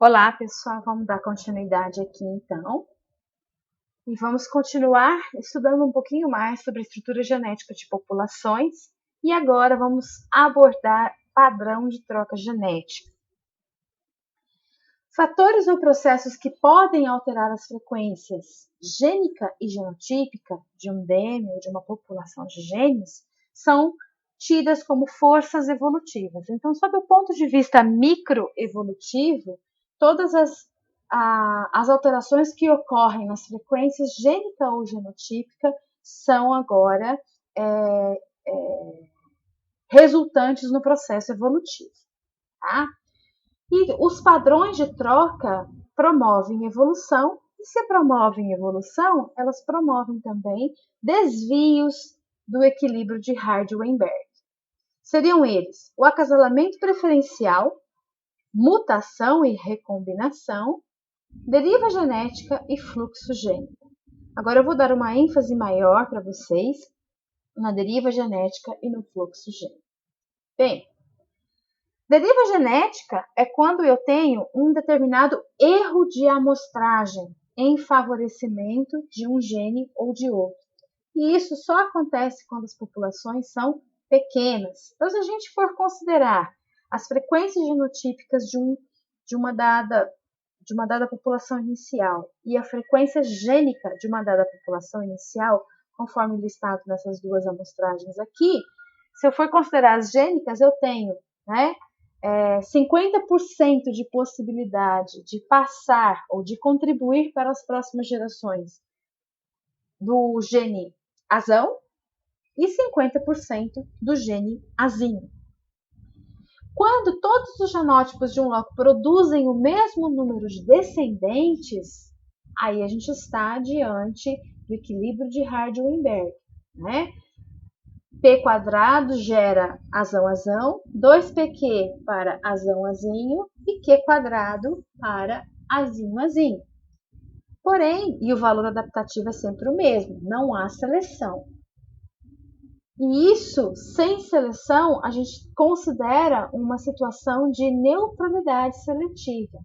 Olá, pessoal, vamos dar continuidade aqui então. E vamos continuar estudando um pouquinho mais sobre a estrutura genética de populações. E agora vamos abordar padrão de troca genética. Fatores ou processos que podem alterar as frequências gênica e genotípica de um DM ou de uma população de genes são tidas como forças evolutivas. Então, sob o ponto de vista microevolutivo, todas as alterações que ocorrem nas frequências gênica ou genotípica são agora resultantes no processo evolutivo. Tá? E os padrões de troca promovem evolução, e se promovem evolução, elas promovem também desvios do equilíbrio de Hardy-Weinberg. Seriam eles o acasalamento preferencial, mutação e recombinação, deriva genética e fluxo gênico. Agora eu vou dar uma ênfase maior para vocês na deriva genética e no fluxo gênico. Bem, deriva genética é quando eu tenho um determinado erro de amostragem em favorecimento de um gene ou de outro. E isso só acontece quando as populações são pequenas. Então, se a gente for considerar as frequências genotípicas de uma dada população inicial e a frequência gênica de uma dada população inicial, conforme listado nessas duas amostragens aqui, se eu for considerar as gênicas, eu tenho 50% de possibilidade de passar ou de contribuir para as próximas gerações do gene azão e 50% do gene azinho. Quando todos os genótipos de um loco produzem o mesmo número de descendentes, aí a gente está diante do equilíbrio de Hardy-Weinberg, né? P quadrado gera azão-azão, 2pq para azão-azinho e q quadrado para azinho-azinho. Porém, e o valor adaptativo é sempre o mesmo, não há seleção. E isso, sem seleção, a gente considera uma situação de neutralidade seletiva.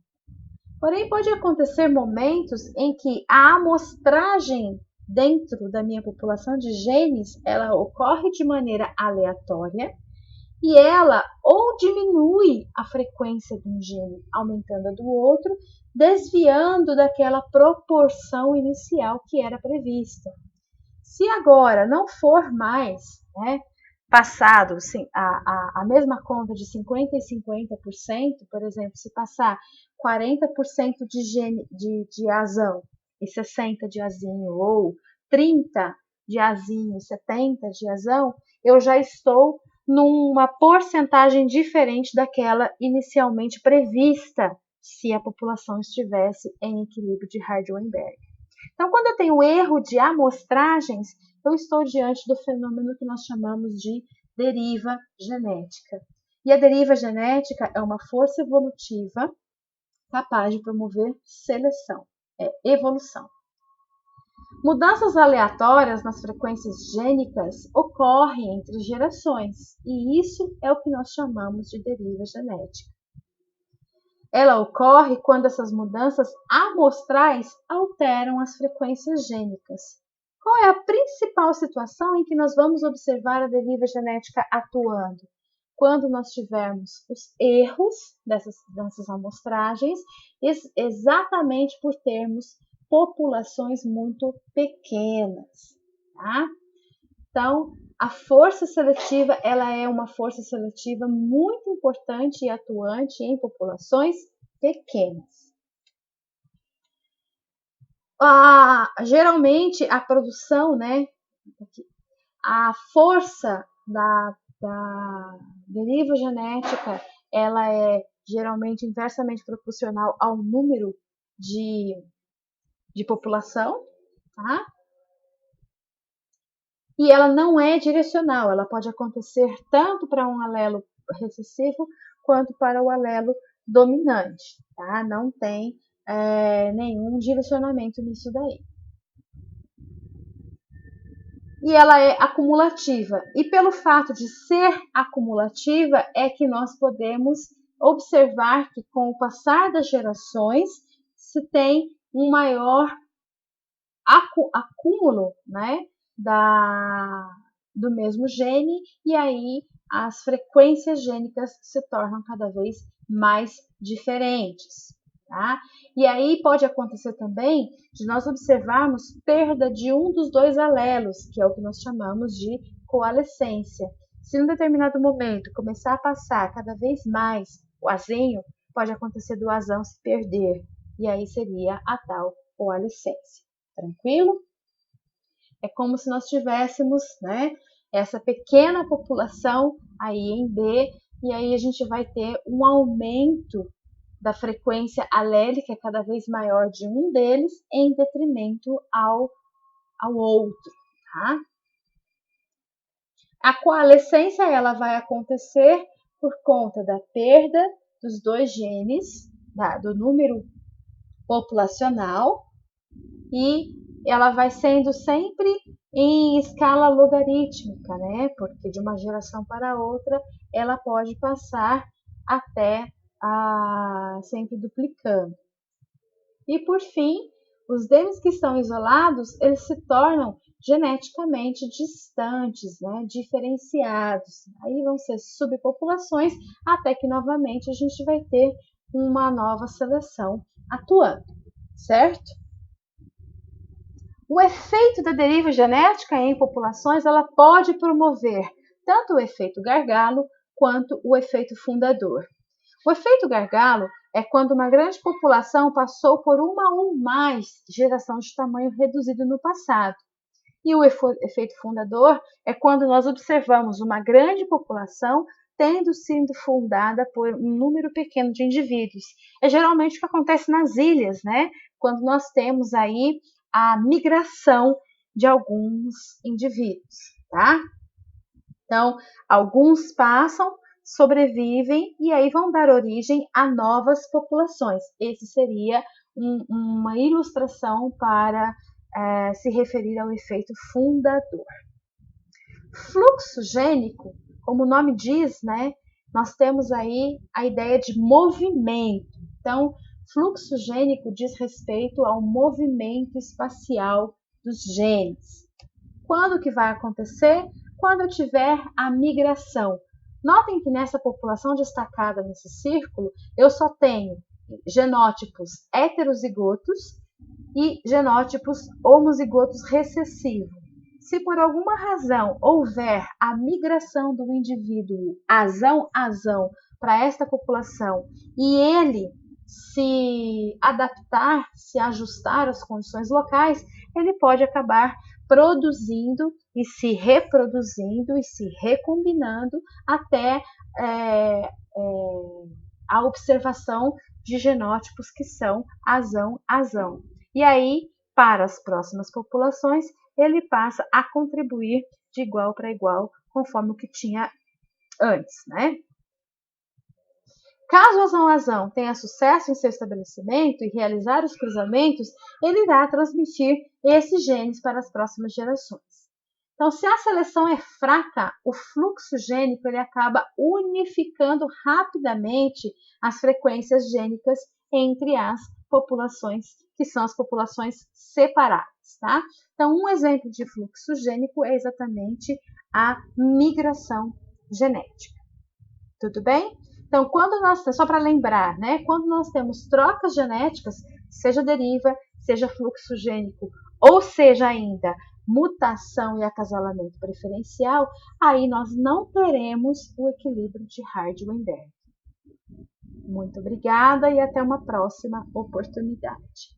Porém, pode acontecer momentos em que a amostragem dentro da minha população de genes, ela ocorre de maneira aleatória e ela ou diminui a frequência de um gene, aumentando a do outro, desviando daquela proporção inicial que era prevista. Se agora não for mais passado a mesma conta de 50% e 50%, por exemplo, se passar 40% de azão e 60% de azinho, ou 30% de azinho e 70% de azão, eu já estou numa porcentagem diferente daquela inicialmente prevista se a população estivesse em equilíbrio de Hardy-Weinberg. Então, quando eu tenho erro de amostragens, eu estou diante do fenômeno que nós chamamos de deriva genética. E a deriva genética é uma força evolutiva capaz de promover seleção, evolução. Mudanças aleatórias nas frequências gênicas ocorrem entre gerações, e isso é o que nós chamamos de deriva genética. Ela ocorre quando essas mudanças amostrais alteram as frequências gênicas. Qual é a principal situação em que nós vamos observar a deriva genética atuando? Quando nós tivermos os erros dessas amostragens, exatamente por termos populações muito pequenas. Tá? Então, a força seletiva, ela é uma força seletiva muito importante e atuante em populações pequenas. Geralmente, a produção, a força da deriva genética, ela é geralmente inversamente proporcional ao número de população, tá? E ela não é direcional, ela pode acontecer tanto para um alelo recessivo quanto para o alelo dominante, tá? Não tem nenhum direcionamento nisso daí. E ela é acumulativa. E pelo fato de ser acumulativa é que nós podemos observar que com o passar das gerações se tem um maior acúmulo, né, do mesmo gene, e aí as frequências gênicas se tornam cada vez mais diferentes. Tá? E aí pode acontecer também de nós observarmos perda de um dos dois alelos, que é o que nós chamamos de coalescência. Se em um determinado momento começar a passar cada vez mais o azinho, pode acontecer do azão se perder, e aí seria a tal coalescência. Tranquilo? É como se nós tivéssemos, né, essa pequena população aí em B, e aí a gente vai ter um aumento da frequência alélica cada vez maior de um deles em detrimento ao outro, tá? A coalescência ela vai acontecer por conta da perda dos dois genes, do número populacional, e ela vai sendo sempre em escala logarítmica, né? Porque de uma geração para outra ela pode passar até sempre duplicando. E por fim, os genes que estão isolados, eles se tornam geneticamente distantes, né? Diferenciados. Aí vão ser subpopulações, até que novamente a gente vai ter uma nova seleção atuando, certo? O efeito da deriva genética em populações, ela pode promover tanto o efeito gargalo quanto o efeito fundador. O efeito gargalo é quando uma grande população passou por uma ou mais gerações de tamanho reduzido no passado. E o efeito fundador é quando nós observamos uma grande população tendo sido fundada por um número pequeno de indivíduos. É geralmente o que acontece nas ilhas, né? Quando nós temos aí a migração de alguns indivíduos, tá? Então, alguns passam, sobrevivem e aí vão dar origem a novas populações. Esse seria uma ilustração para se referir ao efeito fundador. Fluxo gênico, como o nome diz, né? Nós temos aí a ideia de movimento. Então, fluxo gênico diz respeito ao movimento espacial dos genes. Quando que vai acontecer? Quando tiver a migração. Notem que nessa população destacada nesse círculo, eu só tenho genótipos heterozigotos e genótipos homozigotos recessivos. Se por alguma razão houver a migração do indivíduo azão para esta população e ele se adaptar, se ajustar às condições locais, ele pode acabar produzindo e se reproduzindo e se recombinando até a observação de genótipos que são azão. E aí, para as próximas populações, ele passa a contribuir de igual para igual, conforme o que tinha antes, né? Caso o azão tenha sucesso em seu estabelecimento e realizar os cruzamentos, ele irá transmitir esses genes para as próximas gerações. Então, se a seleção é fraca, o fluxo gênico ele acaba unificando rapidamente as frequências gênicas entre as populações, que são as populações separadas, tá? Então, um exemplo de fluxo gênico é exatamente a migração genética. Tudo bem? Então, só para lembrar, né? Quando nós temos trocas genéticas, seja deriva, seja fluxo gênico, ou seja ainda mutação e acasalamento preferencial, aí nós não teremos o equilíbrio de Hardy-Weinberg. Muito obrigada e até uma próxima oportunidade.